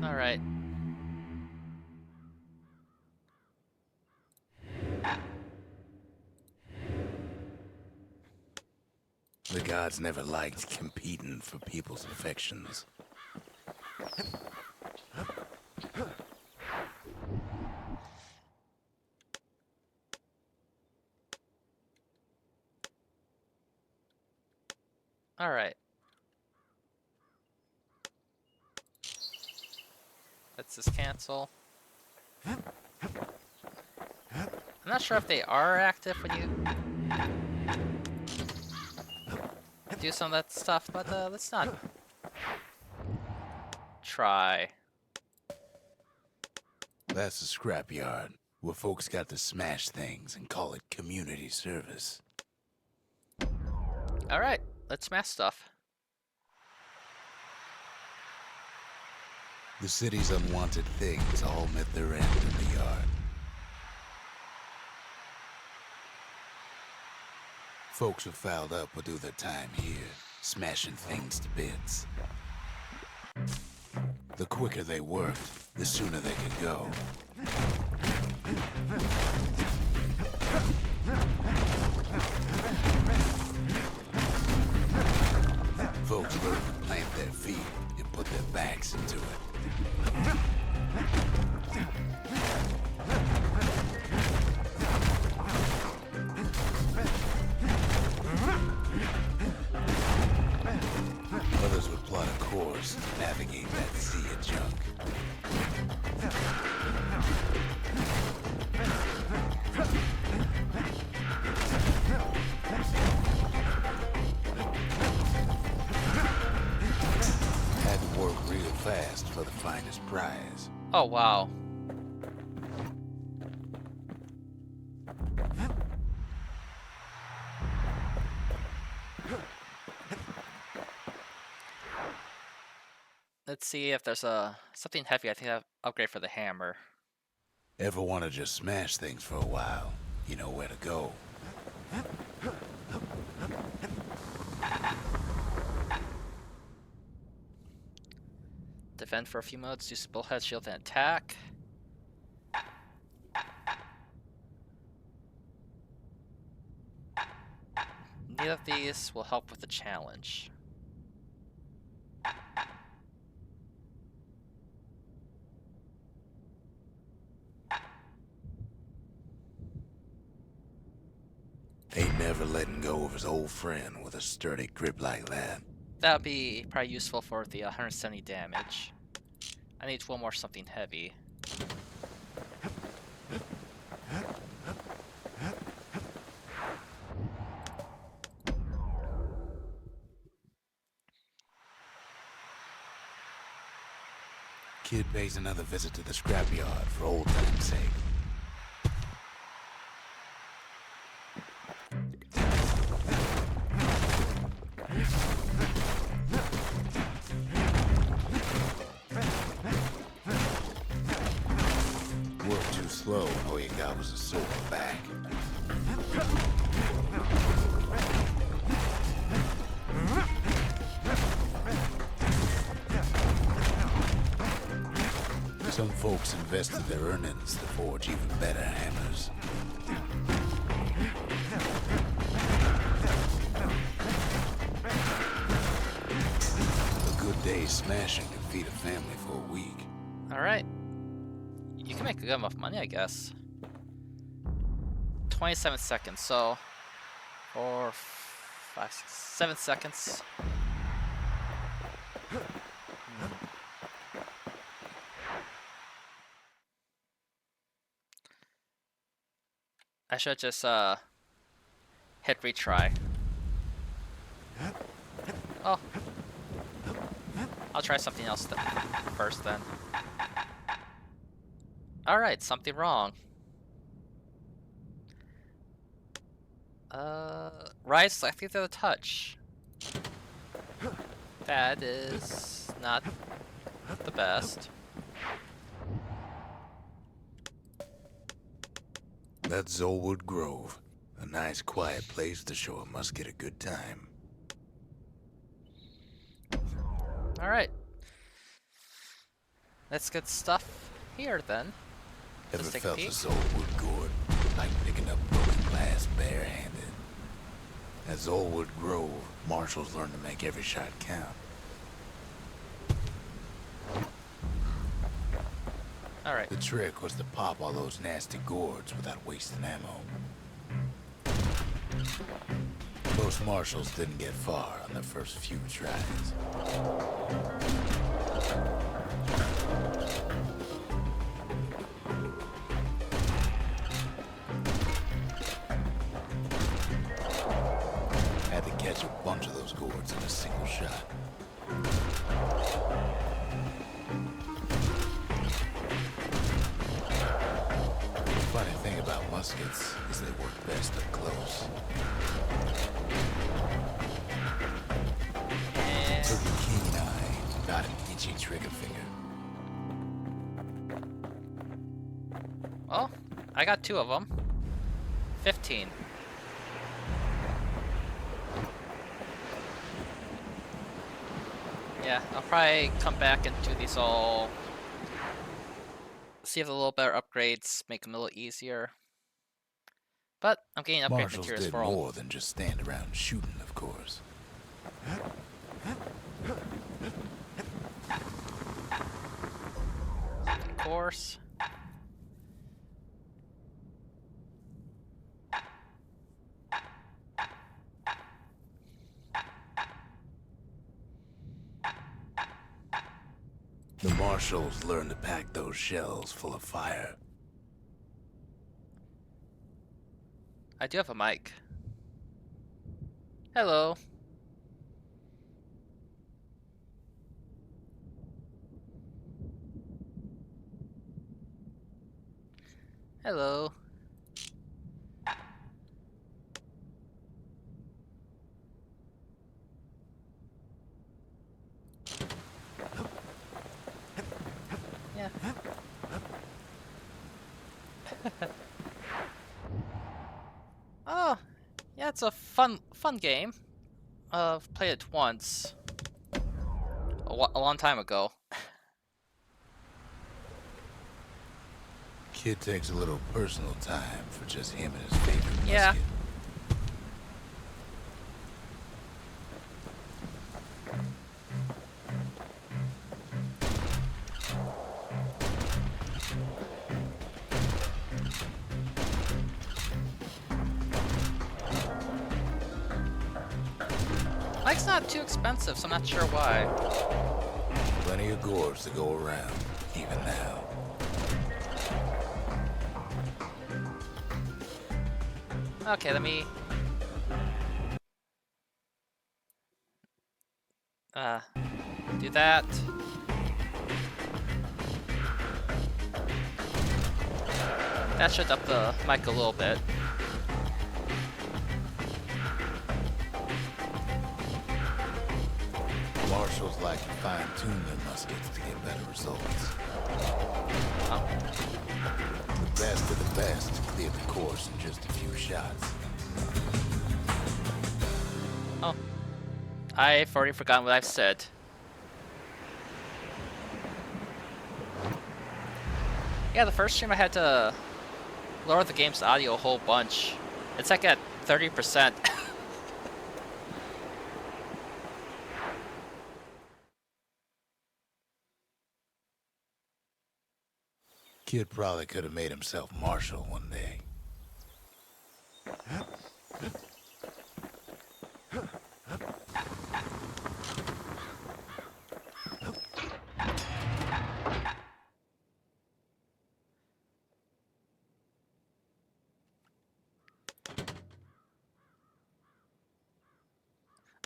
Alright. The gods never liked competing for people's affections. Alright. Let's just cancel. I'm not sure if they are active when you do some of that stuff, but let's not try. That's a scrapyard, where folks got to smash things and call it community service. Alright, let's smash stuff. The city's unwanted things all met their end in the yard. Folks who fouled up would do their time here, smashing things to bits. The quicker they worked, the sooner they could go. Folks learned to plant their feet and put their backs into it. Others would plot a course to navigate that sea of junk. Had to work real fast for the finest prize. Oh, wow. Let's see if there's something heavy. I think I'll upgrade for the hammer. Ever want to just smash things for a while? You know where to go. Defend for a few modes, use bullhead, shield, and attack. Neither of these will help with the challenge. Ain't never letting go of his old friend with a sturdy grip like that. That would be probably useful for the 170 damage. I need one more something heavy. Kid pays another visit to the scrapyard for old time's sake. Worked too slow, and all you got was a sore back. Some folks invested their earnings to forge even better hammers. A good day's smashing can feed a family for a week. Alright. You can make good enough money, I guess. 27 seconds, so 4, 5, 6, 7 seconds. I should just hit retry. Oh, I'll try something else first then. Alright, something wrong. Rise selected to the touch. That is not the best. That's Zolwood Grove. A nice, quiet place to show a musket a good time. Alright. Let's get stuff here then. Ever Let's take a felt peek. a Zolwood gourd? Like picking up broken glass barehanded. At Zolwood Grove, marshals learn to make every shot count. Alright. The trick was to pop all those nasty gourds without wasting ammo. Most marshals didn't get far on their first few tries. Had to catch a bunch of those gourds in a single shot. Funny thing about muskets is they work best up close. Took a keen eye, not an itchy trigger finger. Well, I got 2 of them. 15. Yeah, I'll probably come back and do these all. See if a little better upgrades make them a little easier. But I'm getting upgrade Marshals materials did for all. more than just stand around shooting, of course. Of course. The marshals learned to pack those shells full of fire. I do have a mic. Hello. Hello. Yeah. Oh, yeah, it's a fun game. I've played it once. A long time ago. Kid takes a little personal time for just him and his favorite Yeah. musket. Mike's not too expensive, so I'm not sure why. Plenty of gourds to go around, even now. Okay, let me... do that. That should up the mic a little bit. Marshals like to fine-tune their muskets to get better results. Oh. The best of the best cleared the course in just a few shots. Oh. I've already forgotten what I've said. Yeah, the first stream I had to lower the game's audio a whole bunch. It's like at 30%. Kid probably could have made himself marshal one day.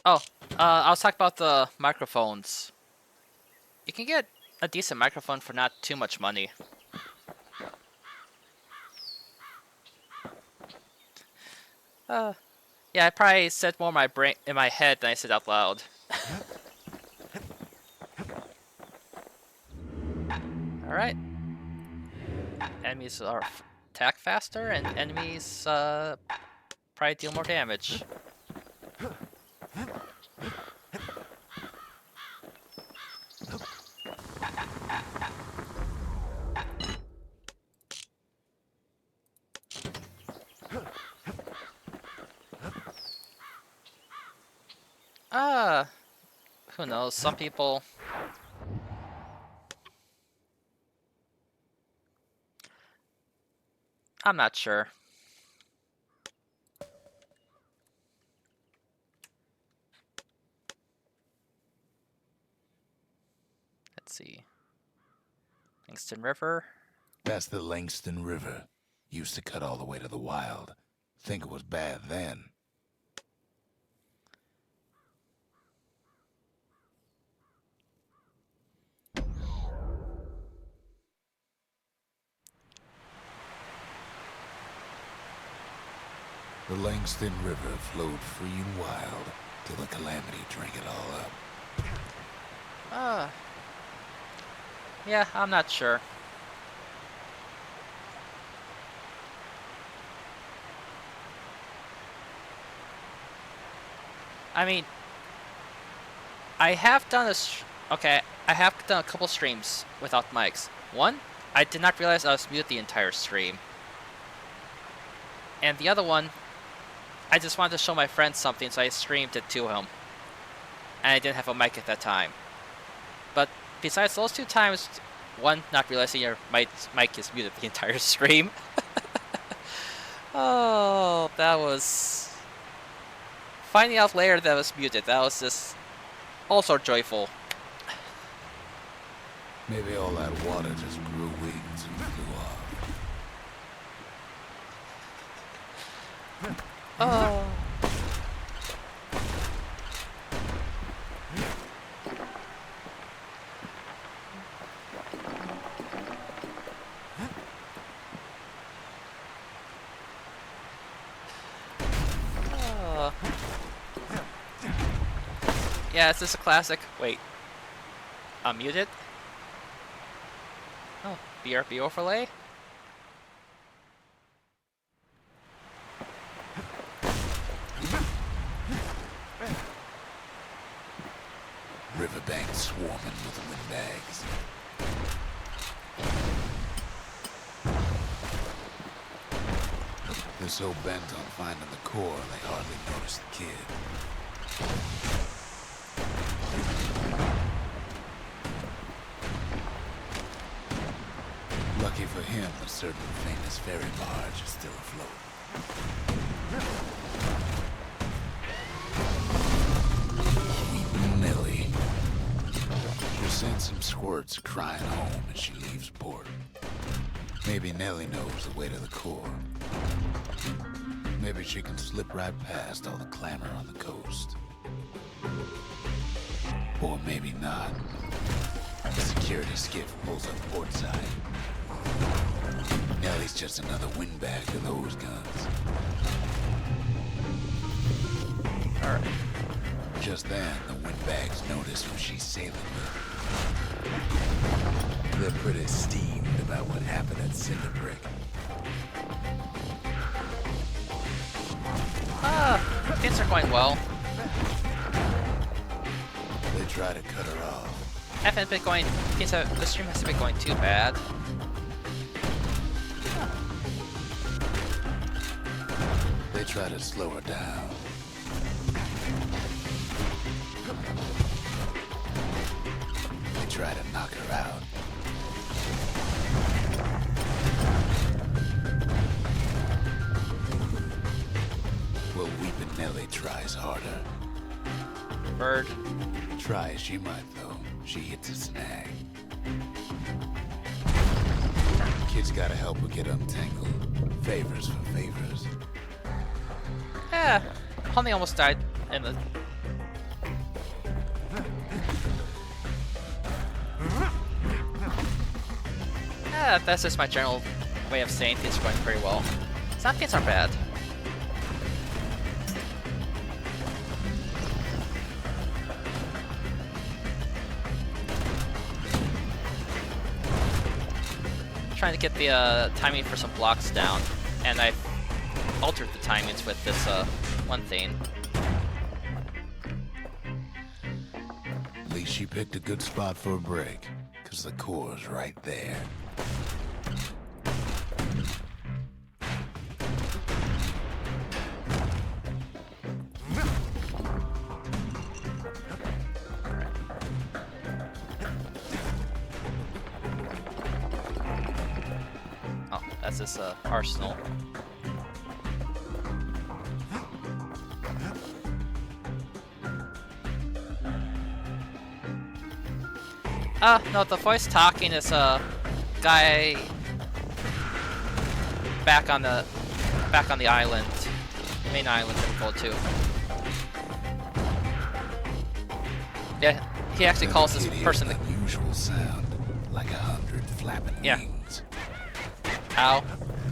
Oh, I was talking about the microphones. You can get a decent microphone for not too much money. Yeah, I probably said more in my head than I said out loud. Alright. Enemies are attack faster, and enemies probably deal more damage. Who knows? Some people... I'm not sure. Let's see. Langston River. That's the Langston River. Used to cut all the way to the wild. Think it was bad then. The Langston River flowed free and wild till the calamity drank it all up. Yeah, I'm not sure. I mean, I have done I have done a couple streams without mics. One, I did not realize I was muted the entire stream. And the other one, I just wanted to show my friend something, so I streamed it to him. And I didn't have a mic at that time. But besides those 2 times, one, not realizing your mic is muted the entire stream. Oh, that was... Finding out later that it was muted, that was just also joyful. Maybe all that water just grew wings and flew off. Oh. Yeah, it's just a classic. Wait. I'm muted? Oh, BRB overlay? Riverbank swarming with windbags. They're so bent on finding the core, they hardly notice the kid. Lucky for him, a certain famous ferry barge is still afloat. Weeping Nellie. She'll send some squirts crying home as she leaves port. Maybe Nellie knows the way to the core. Maybe she can slip right past all the clamor on the coast. Or maybe not. The security skiff pulls up portside. Nellie's just another windbag to those guns. Alright. Just then, the windbags notice who she's sailing with. They're pretty steamed about what happened at Cinderbrick. Things are going well. They try to cut her off. Haven't been going. The stream hasn't been going too bad. They try to slow her down. They try to knock her out. Well, Weepin' Nellie tries harder. Bird. Try as she might, though, she hits a snag. Kid's gotta help her get untangled. Favors for favors. Yeah, Honey almost died in the... Yeah, that's just my general way of saying things are going very well. Some things are bad. trying to get the timing for some blocks down, and I altered the timings with this one thing. At least she picked a good spot for a break, because the core's right there. Oh, that's this arsenal. No, the voice talking is a guy back on the island, main island that we go to. Yeah, he actually calls this person the unusual sound, like 100 flapping wings. Ow,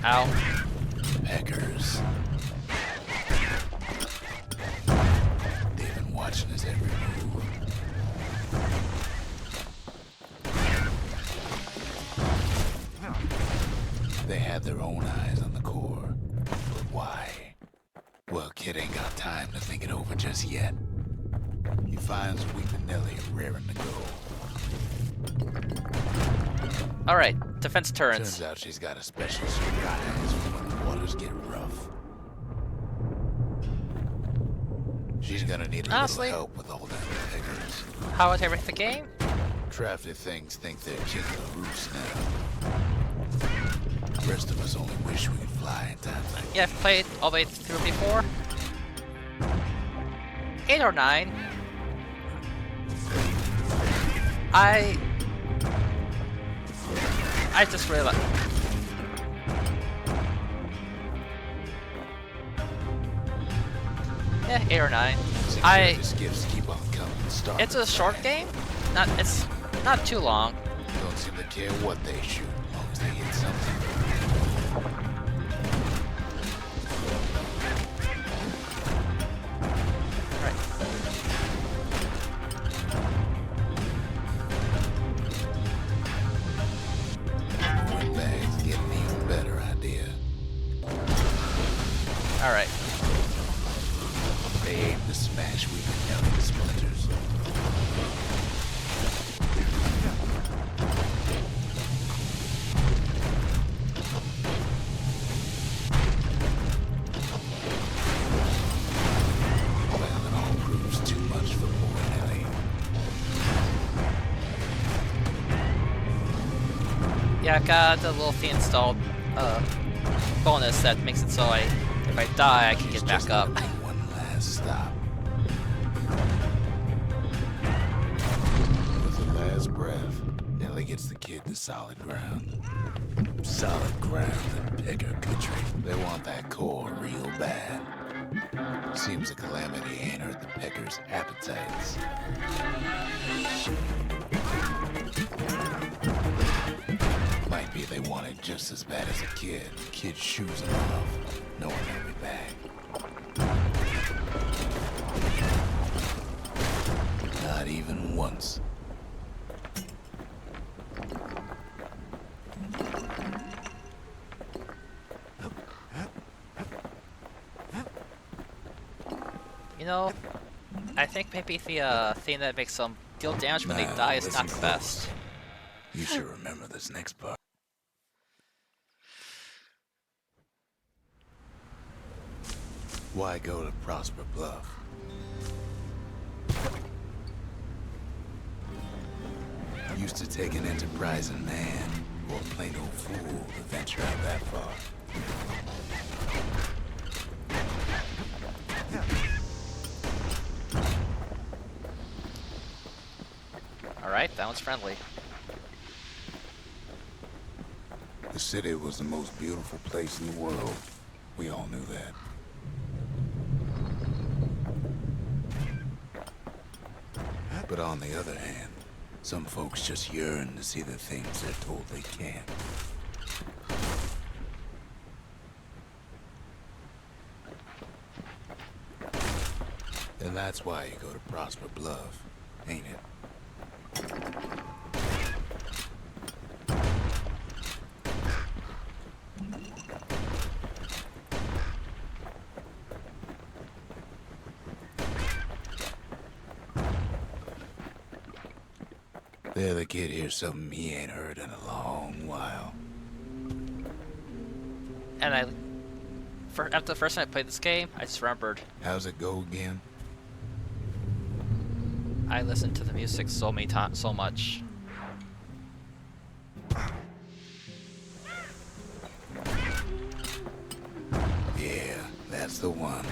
ow. Peckers. They've been watching his every move. They had their own eyes on the core. But why? Well, kid ain't got time to think it over just yet. He finds Weep and Nelly raring to go. Alright, defense turrets. Turns out she's got a special surprise for when the waters get rough. She's gonna need a little help with all that peggers. How was everything the game? Crafty things think they're king of the roots now. The rest of us only wish we could fly in time. Yeah, I've played all the way through before. 8 or 9. I just really like. Yeah, 8 or 9. Gifts keep on coming. It's a short game. It's not too long. Don't seem to care what they shoot, as long as they hit something. Right. Windbags get an even better idea. All right. They aim to smash Weep and Nelly to splinters. Yeah, I've got the little thing installed bonus that makes it so if I die, I can get back up. One last stop. With the last breath, Nelly gets the kid to solid ground. Solid ground in Pecker country. They want that core real bad. Seems the calamity ain't hurt the Peckers' appetites. Might be they want it just as bad as a kid. Kid shoes them off, knowing they'll be back. Not even once. You know, I think maybe the thing that makes them deal damage when they die is not the best. You should remember this next part. Why go to Prosper Bluff? Used to take an enterprising man or a plain old fool to venture out that far. Alright, that one's friendly. The city was the most beautiful place in the world. We all knew that. But on the other hand, some folks just yearn to see the things they're told they can't. And that's why you go to Prosper Bluff, ain't it? The other kid hears something he ain't heard in a long while. And after the first time I played this game, I just remembered How's it go again? I listened to the music so many times, so much. Yeah, that's the one.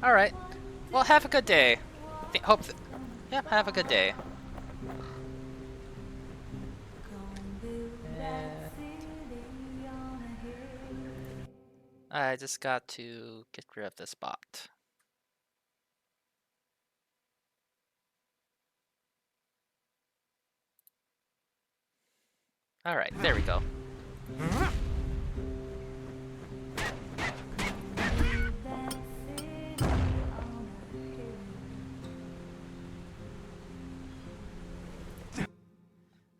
Alright. Well, have a good day. Yep, have a good day. I just got to get rid of this bot. Alright, there we go.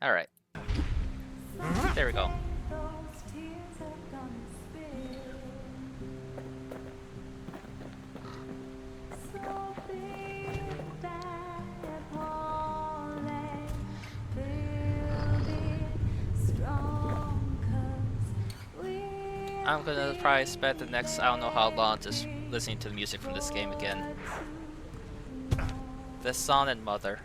Alright. There we go. I'm gonna probably spend the next I don't know how long just listening to the music from this game again. This song and Mother.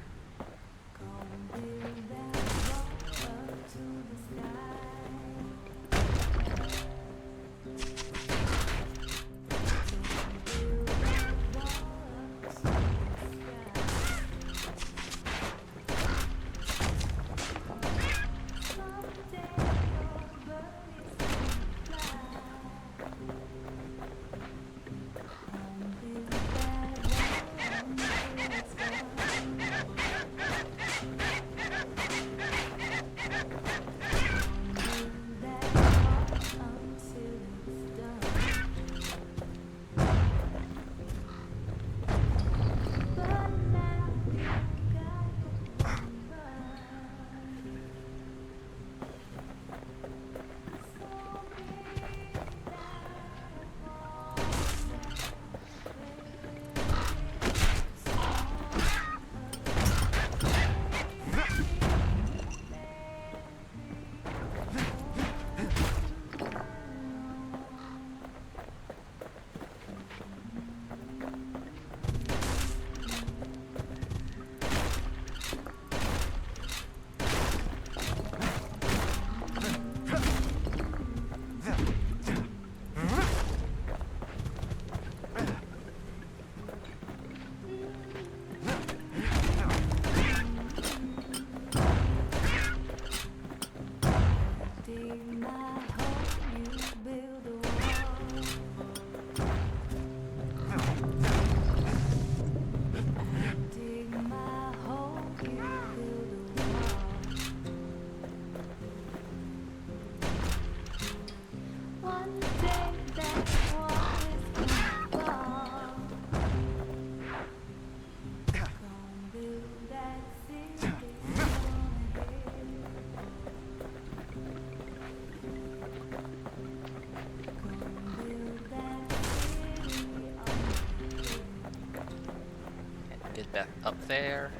Get back up there.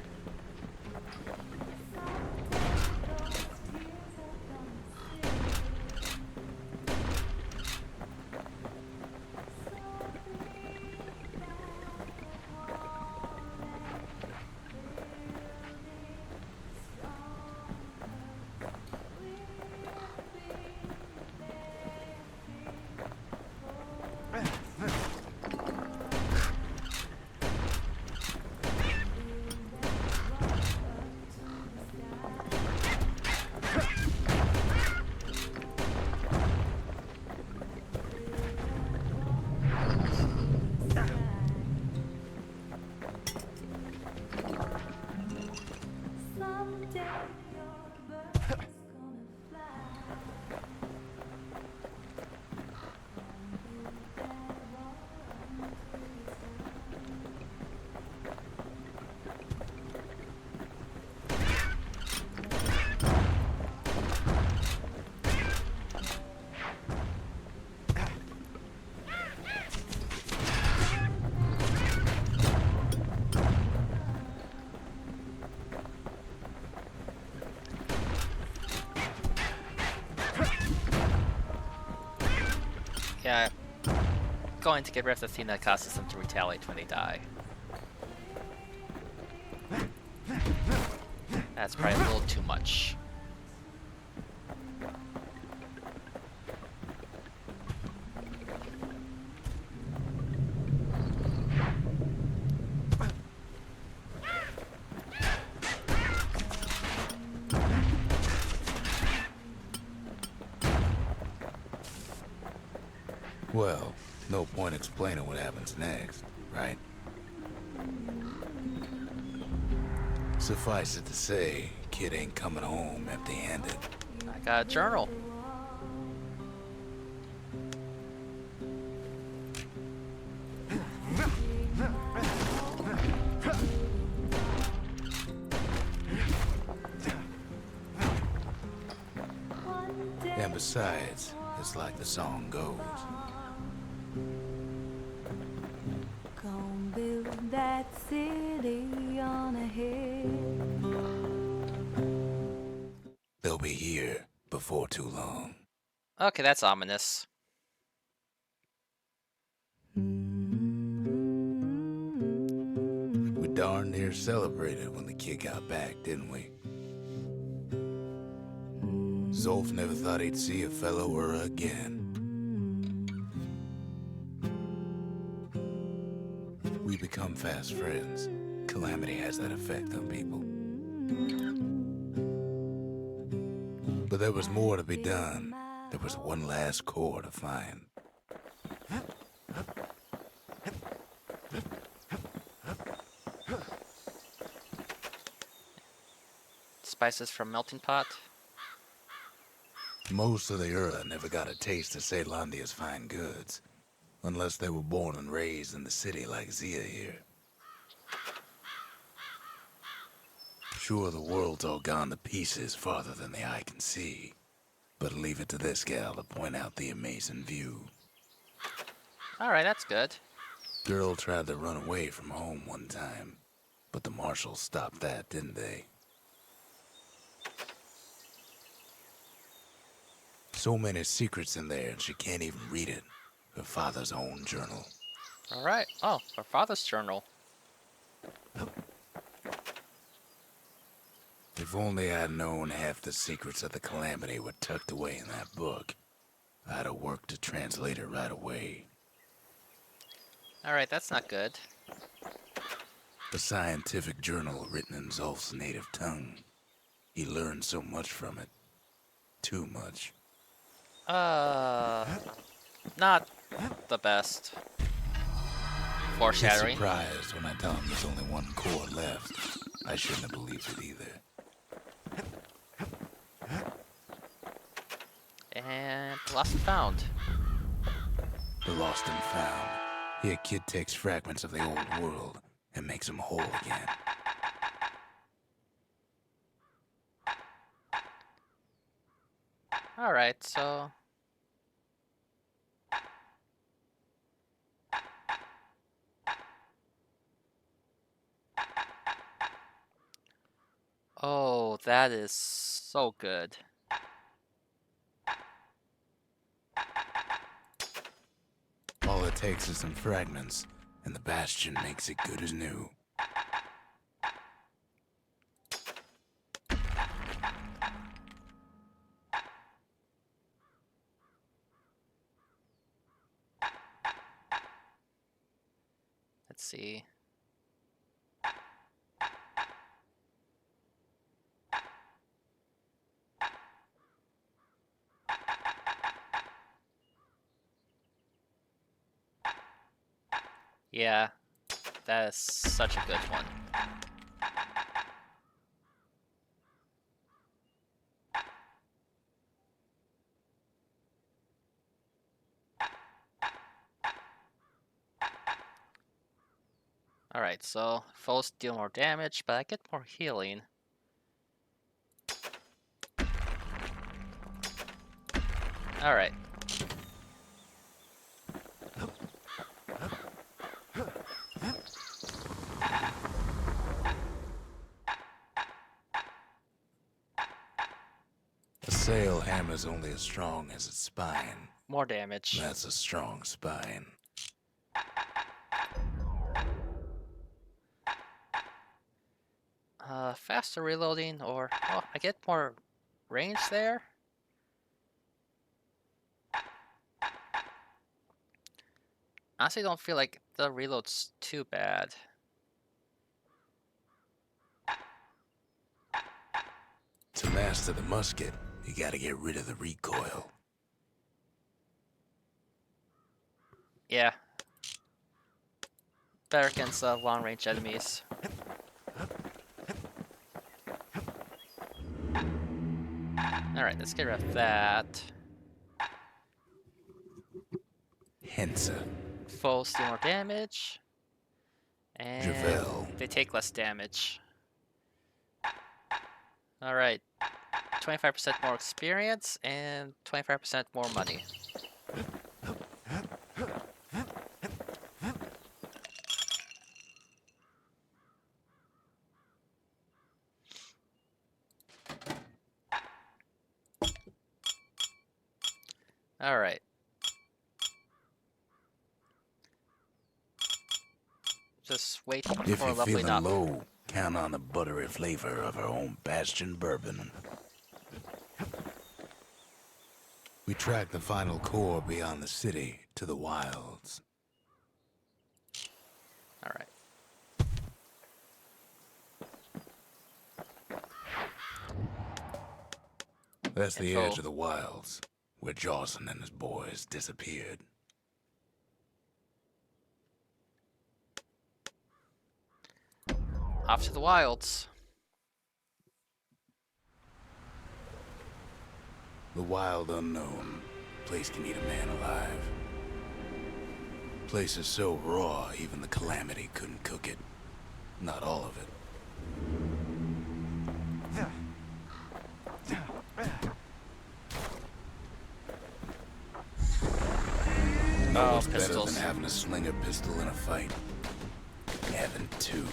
Yeah, going to get rid of the thing that causes them to retaliate when they die. That's probably a little too much. Well, no point explaining what happens next, right? Suffice it to say, kid ain't coming home empty-handed. I got a journal. And besides, it's like the song goes. Gonna build that city on a hill. They'll be here before too long. Okay, that's ominous. We darn near celebrated when the kid got back, didn't we? Zolf never thought he'd see a fellow Ura again. We become fast friends. Calamity has that effect on people. But there was more to be done. There was one last core to find. Spices from melting pot. Most of the Ura never got a taste of Ceylondia's fine goods, unless they were born and raised in the city like Zia here. Sure, the world's all gone to pieces farther than the eye can see, but leave it to this gal to point out the amazing view. Alright, that's good. Girl tried to run away from home one time, but the marshals stopped that, didn't they? So many secrets in there, and she can't even read it. Her father's own journal. Alright. Oh, her father's journal. If only I'd known half the secrets of the Calamity were tucked away in that book, I'd have worked to translate it right away. Alright, that's not good. A scientific journal written in Zolf's native tongue. He learned so much from it. Too much. Not the best. He's Foreshadowing. surprised when I tell him there's only one core left. I shouldn't have believed it either. And lost and found. The lost and found. Here, kid takes fragments of the old world and makes them whole again. Alright, so... Oh, that is so good. All it takes is some fragments, and the Bastion makes it good as new. Let's see. Yeah, that is such a good one. Alright, so foes deal more damage, but I get more healing. Alright. A sail hammer's only as strong as its spine. More damage. That's a strong spine. Faster reloading, or oh, I get more range there. Honestly, don't feel like the reload's too bad. To master the musket, you gotta get rid of the recoil. Yeah. Better against long-range enemies. Alright, let's get rid of that. Hensa. Foes do more damage. And Javel. they take less damage. Alright. 25% more experience and 25% more money. Alright. Just wait If for you're leveling feeling up. low, count on the buttery flavor of our own Bastion bourbon. We track the final core beyond the city to the wilds. Alright. That's the Info. edge of the wilds, where Jawson and his boys disappeared. Off to the wilds. The wild unknown. Place can eat a man alive. Place is so raw, even the Calamity couldn't cook it. Not all of it. No one's better pistols. than having a slinger pistol in a fight. Having two.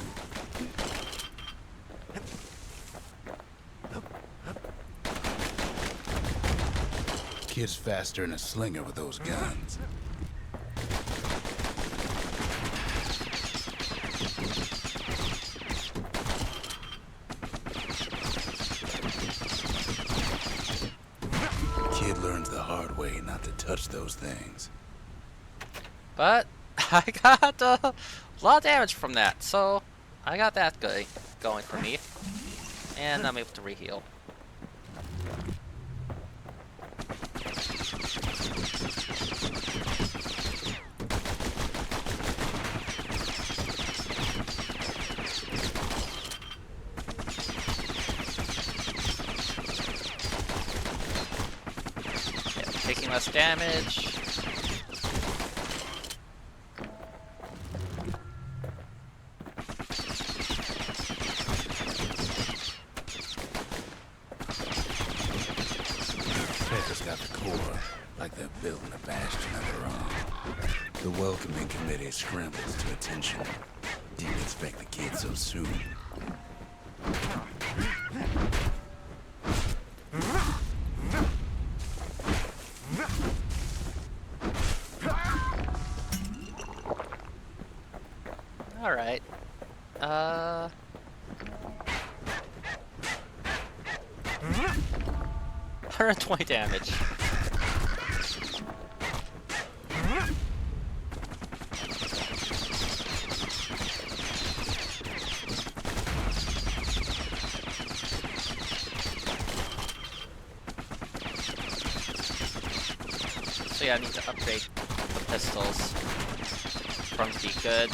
Kid's faster than a slinger with those guns. Kid learns the hard way not to touch those things. But I got a lot of damage from that, so I got that going for me. And I'm able to reheal. Yeah, taking less damage. Pepper's got the core, like they're building a bastion of their own. The welcoming committee scrambles to attention. Didn't expect the kid so soon. Alright. 120 damage. So yeah, I need to upgrade the pistols from to be good.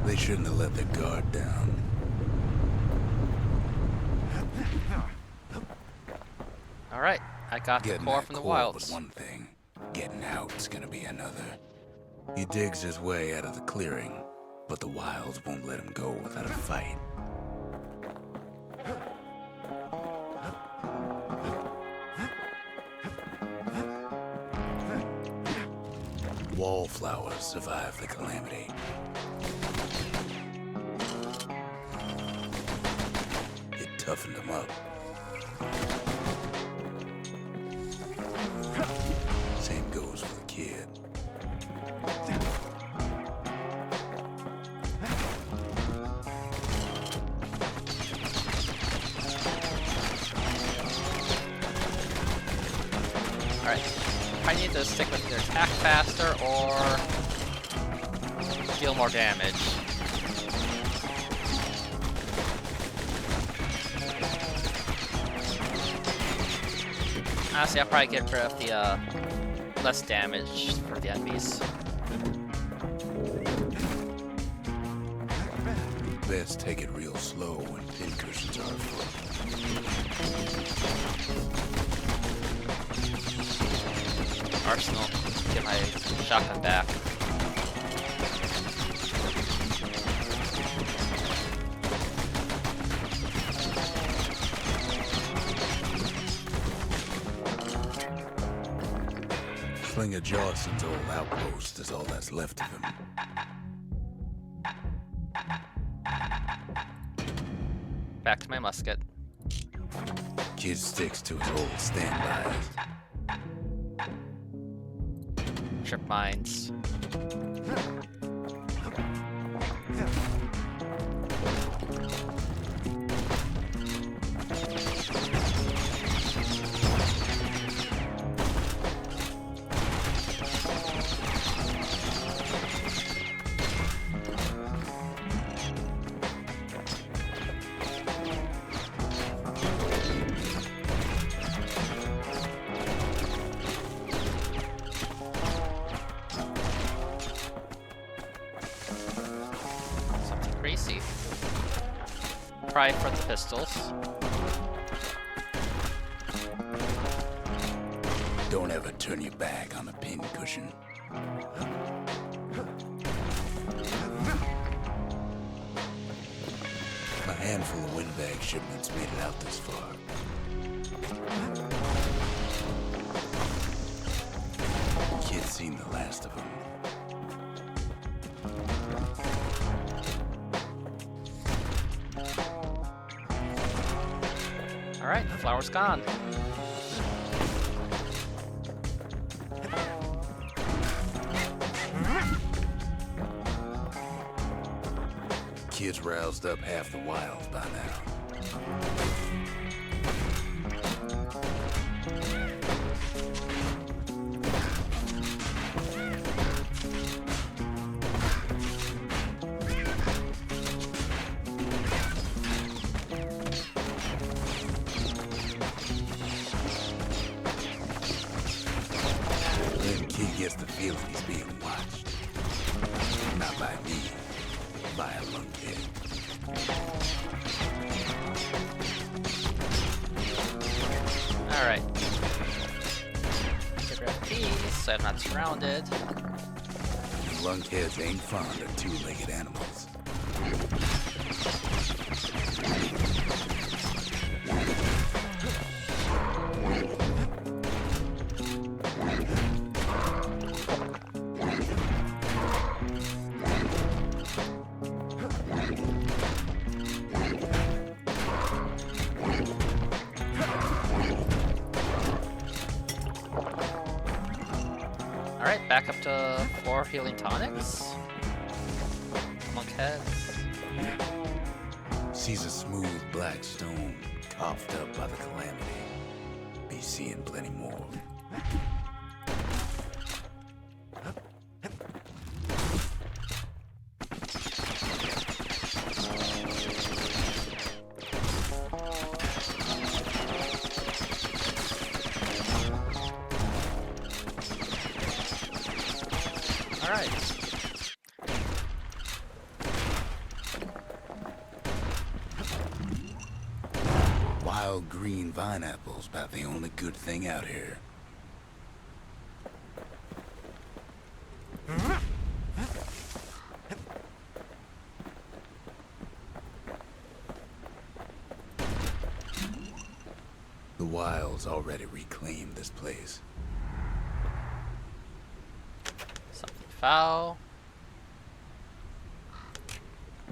They shouldn't have let their guard down. Alright, I got the Getting core that from the core wilds. was one thing. Getting out's gonna be another. He digs his way out of the clearing, but the wilds won't let him go without a fight. Wallflowers survived the calamity. It toughened them up. Same goes for the kid. Alright. I need to stick with either attack faster or deal more damage. Honestly, I'll probably get rid of the less damage for the enemies. Best take it real slow when pincushions are afoot. Arsenal. Get my shotgun back. Slinger Jawson's old outpost is all that's left of him. Back to my musket. Kid sticks to his old standbys. Trip mines. Crazy. Try for the pistols. Don't ever turn your back on a pincushion. A handful of windbag shipments made it out this far. Kid's seen the last of them. Alright, the flower's gone. Kid's roused up half the wilds by now. Then Kid gets the feeling he's being watched. Not by me, by a lunkhead. Alright. Get rid of these so I'm not surrounded. Lunkheads ain't fond of two-legged animals. Alright, back up to 4 healing tonics. Monk heads. Sees a smooth black stone coughed up by the calamity. Be seeing plenty more. Alright. Wild green vine apples about the only good thing out here. The Wild's already reclaimed this place. Something foul.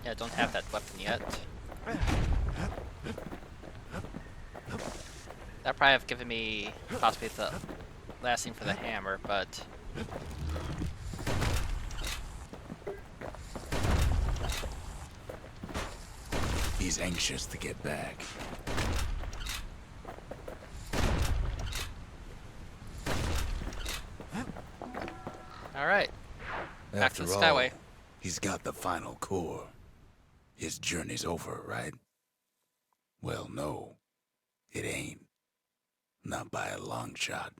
Yeah, I don't have that weapon yet. That probably have given me possibly the last thing for the hammer, but He's anxious to get back. alright. Back to After the all, Skyway. he's got the final core. His journey's over, right? Well, no. It ain't. Not by a long shot.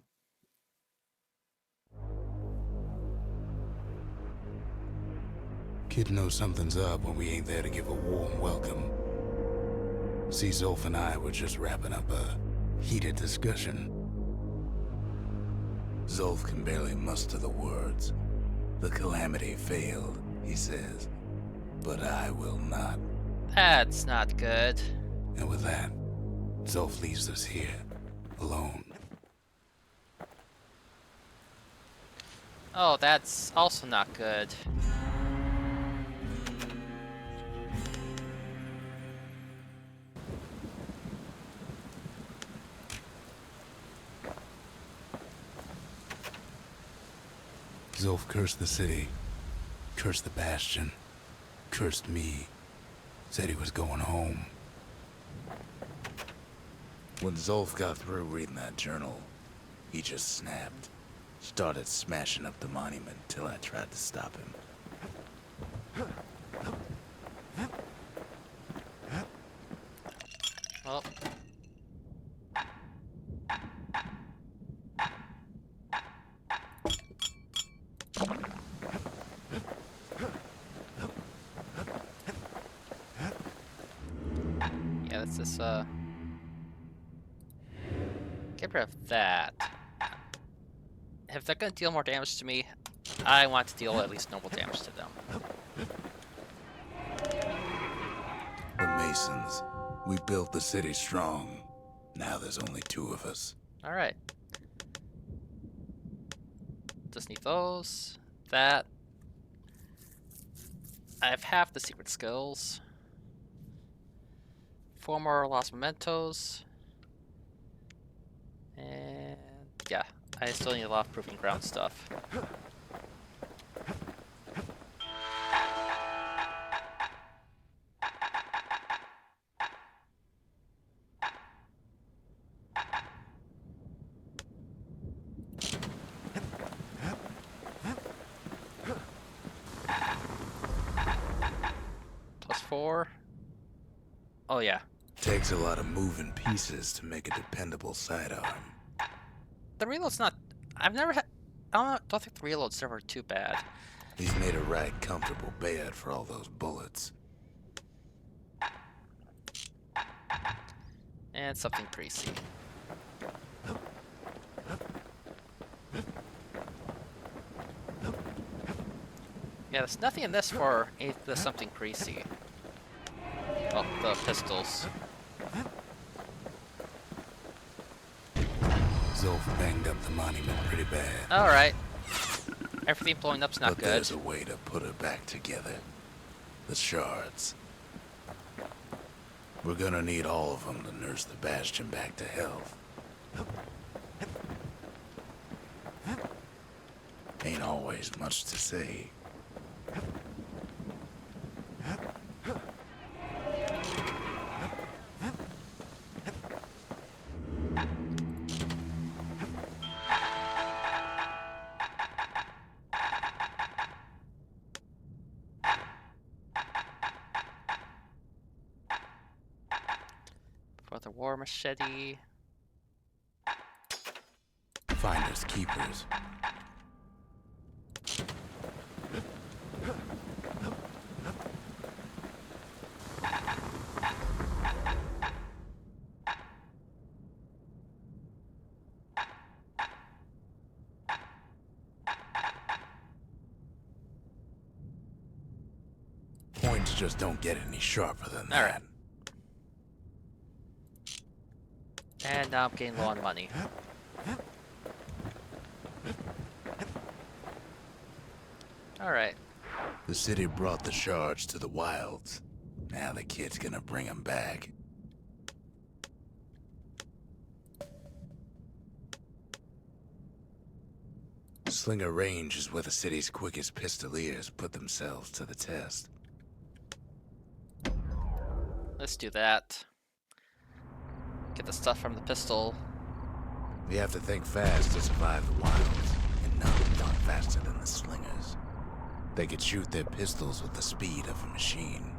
Kid knows something's up when we ain't there to give a warm welcome. See, Zolf and I were just wrapping up a heated discussion. Zolf can barely muster the words. The calamity failed, he says. But I will not. That's not good. And with that, Zolf leaves us here, alone. Oh, that's also not good. Zolf cursed the city, cursed the Bastion, cursed me, said he was going home. When Zolf got through reading that journal, he just snapped. Started smashing up the monument till I tried to stop him. Well. Yeah, let's just, get rid of that. If they're gonna deal more damage to me, I want to deal at least normal damage to them. We're Masons. We built the city strong. Now there's only two of us. Alright. Just need those. That. I have half the secret skills. 4 more lost mementos. And yeah, I still need a lot of proving ground stuff. +4. Oh yeah. Takes a lot of moving pieces to make a dependable sidearm. The reload's not. I've never had. Don't think the reload's ever too bad. He's made a right comfortable bed for all those bullets. And something greasy. Yeah, there's nothing in this for the something greasy. Oh, the pistols. Zolf banged up the monument pretty bad. Alright. Everything blowing up's not But good. there's a way to put it back together. The shards. We're gonna need all of them to nurse the Bastion back to health. Ain't always much to say. For the war machete. Finders keepers. just don't get any sharper than All that. right. And now I'm getting low on money. Alright. The city brought the shards to the wilds. Now the kid's gonna bring them back. Slinger Range is where the city's quickest pistoliers put themselves to the test. Let's do that. Get the stuff from the pistol. We have to think fast to survive the wilds, and not faster than the slingers. They could shoot their pistols with the speed of a machine.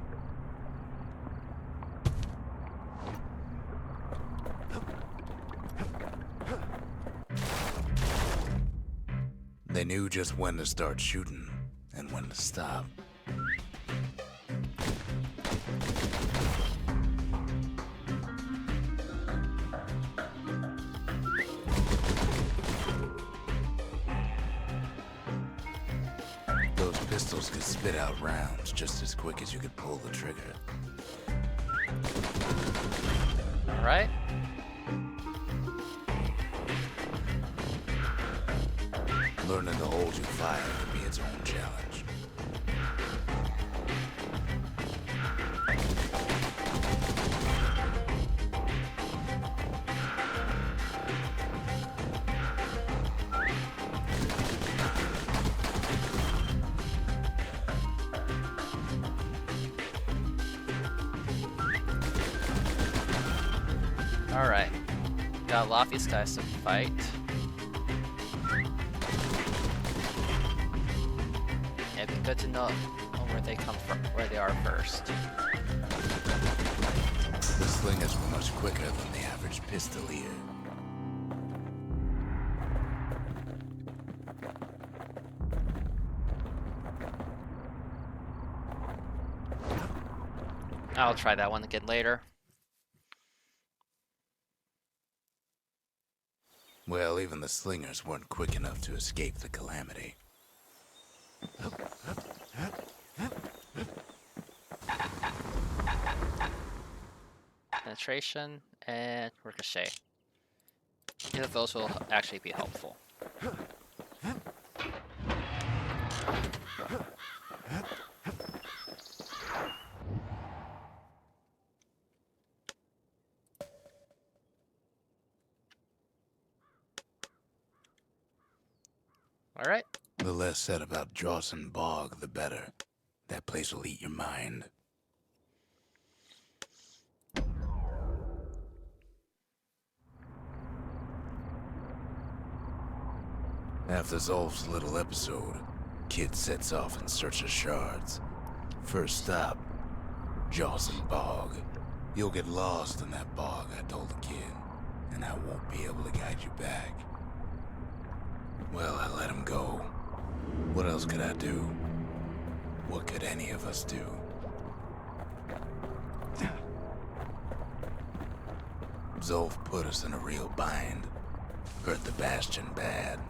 They knew just when to start shooting and when to stop. Those pistols could spit out rounds just as quick as you could pull the trigger. Alright. Learning to hold your fire can be its own challenge. Alright. Got a lot of these guys to fight. It'd be good to know where they come from, where they are first. The slingers were much quicker than the average pistolier. I'll try that one again later. Well, even the slingers weren't quick enough to escape the calamity. Penetration and ricochet. Either of those will actually be helpful. Alright. The less said about Dawson Bog, the better. That place will eat your mind. After Zolf's little episode, Kid sets off in search of shards. First stop, Dawson Bog. You'll get lost in that bog, I told the kid, and I won't be able to guide you back. Well, I let him go. What else could I do? What could any of us do? Zolf put us in a real bind. Hurt the Bastion bad.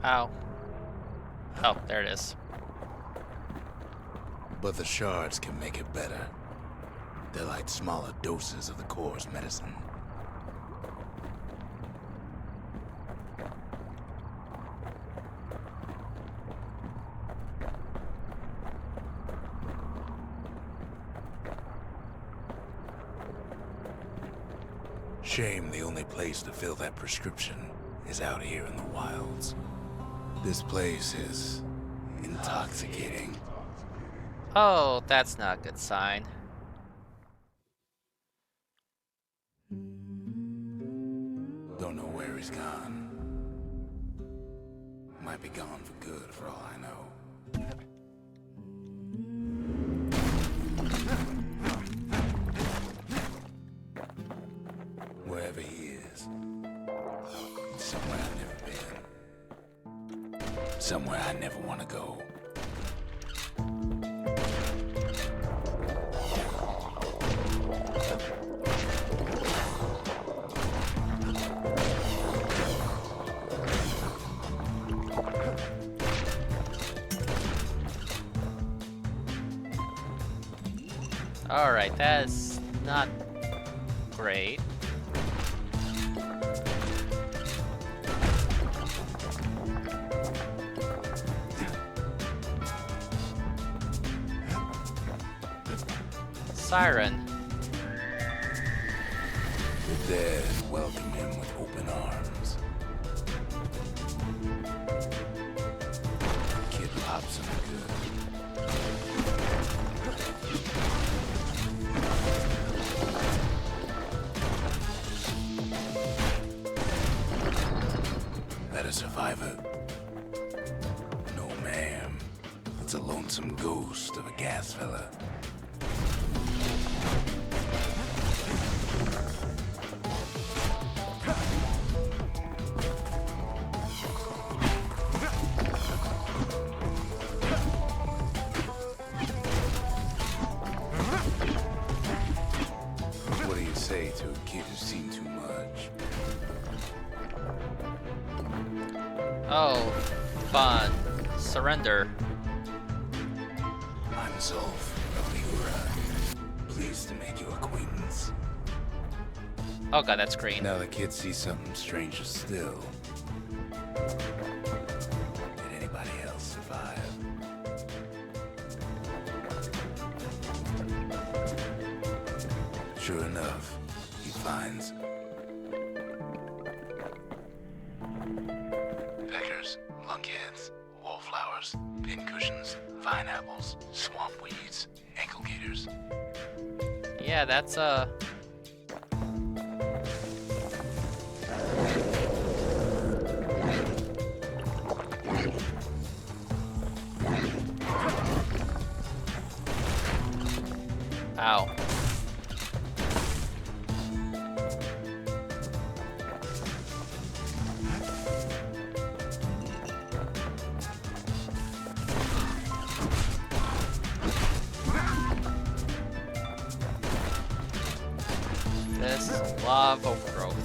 Ow. Oh, there it is. But the shards can make it better. They're like smaller doses of the core's medicine. Shame the only place to fill that prescription is out here in the wilds. This place is intoxicating. Oh, that's not a good sign. Don't know where he's gone. Might be gone for good for all I know. Wherever he is, somewhere I've never been. Somewhere I never want to go. Alright, that's not great. Siren. The dead welcome him with open arms. The kid pops him good. That a survivor? No, ma'am. It's a lonesome ghost of a gas fella. What do you say to a kid who's seen too much? Oh, fun. Surrender. I'm Zolf of Ligura. Pleased to make your acquaintance. Oh god, that's green. Now the kid sees something stranger still. Did anybody else survive? Sure enough, he finds peckers, lunkheads, wallflowers, pincushions, vine apples, swamp weeds, ankle gators. Yeah, that's Ow. This is a lot of overgrowth.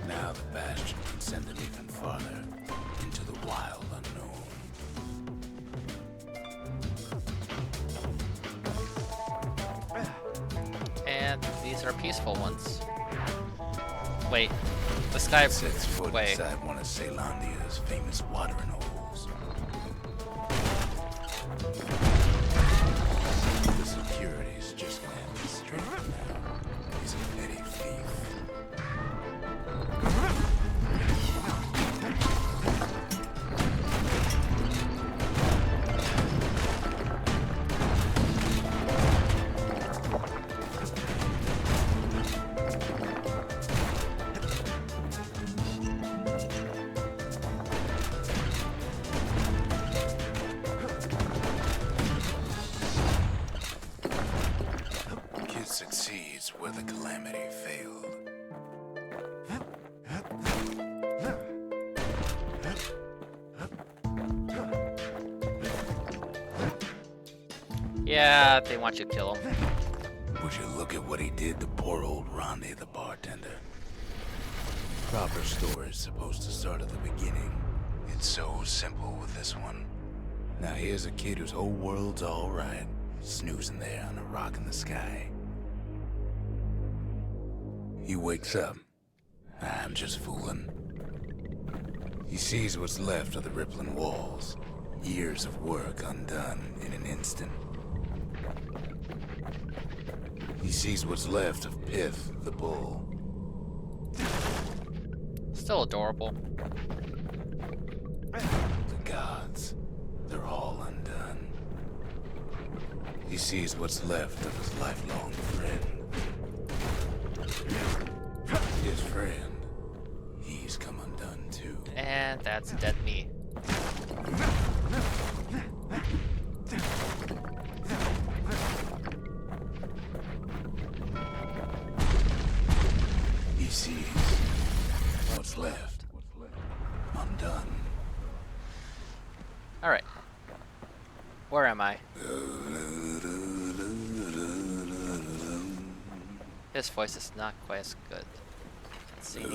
Now the Bastion can send them even farther into the wild unknown. And these are peaceful ones. Wait, this guy. Sets foot Wait. inside one of Ceylondia's famous watering holes. The security's just gonna have to straighten him out. He's a petty thief. Kid succeeds where the calamity failed. Yeah, they want you to kill him. Would you look at what he did to poor old Ronde the bartender? Proper story's supposed to start at the beginning. It's so simple with this one. Now here's a kid whose whole world's alright, snoozing there on a rock in the sky. He wakes up. I'm just fooling. He sees what's left of the rippling walls. Years of work undone in an instant. He sees what's left of Pith, the bull. Still adorable. The gods, they're all undone. He sees what's left of his lifelong friend. His friend, he's come undone too. And that's dead meat. He sees what's left undone. Alright. Where am I? His voice is not quite as good. Let's see.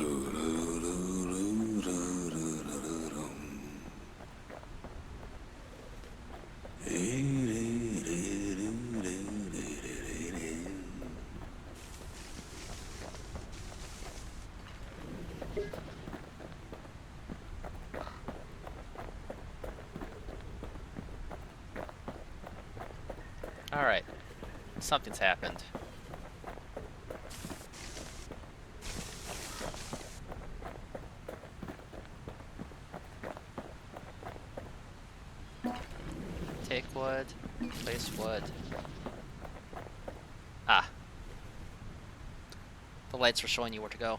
Alright. Something's happened. Take wood. Place wood. Ah. The lights were showing you where to go.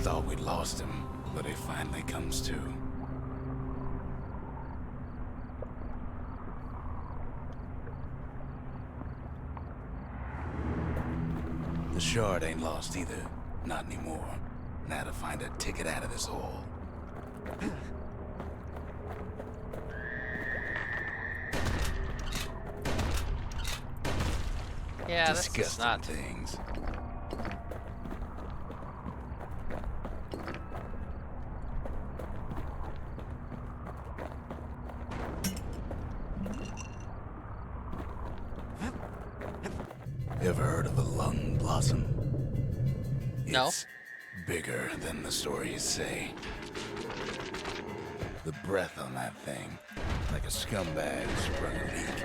Thought we'd lost him, but he finally comes to. The shard ain't lost either. Not anymore. Now to find a ticket out of this hole. Yeah, that's just Disgusting not. things. Ever heard of a lung blossom? No. It's bigger than the stories say. The breath on that thing, like a scumbag sprung a leak.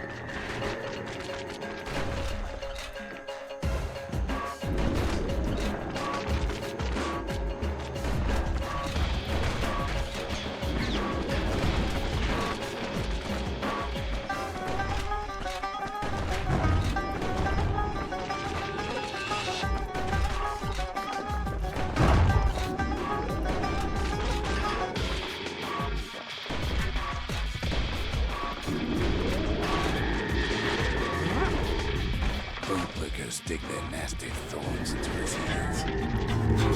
Bootlickers stick their nasty thorns into his hands.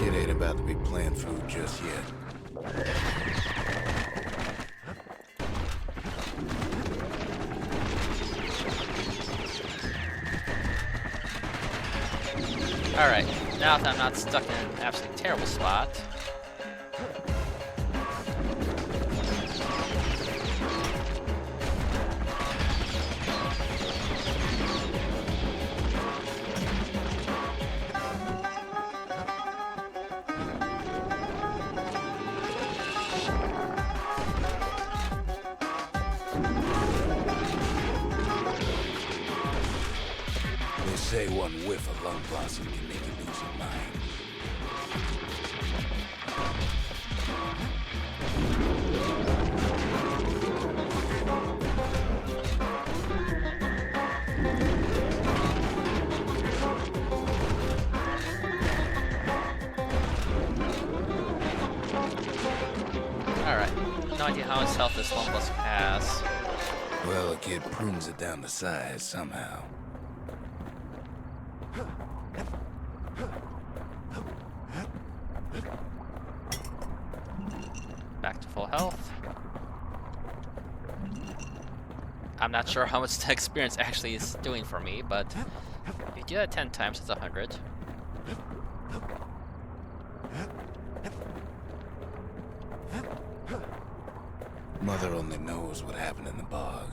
Kid ain't about to be playing food just yet. Alright, now that I'm not stuck in an absolutely terrible spot. They say one whiff of lung blossom can make you lose your mind. Alright, no idea how much health this one plus has. Well, a kid prunes it down to size somehow. Back to full health. I'm not sure how much the experience actually is doing for me, but if you do that 10 times, it's 100. Mother only knows what happened in the bog.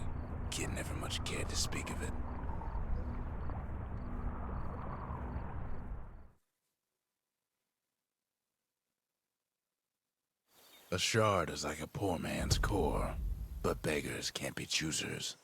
Kid never much cared to speak of it. A shard is like a poor man's core, but beggars can't be choosers.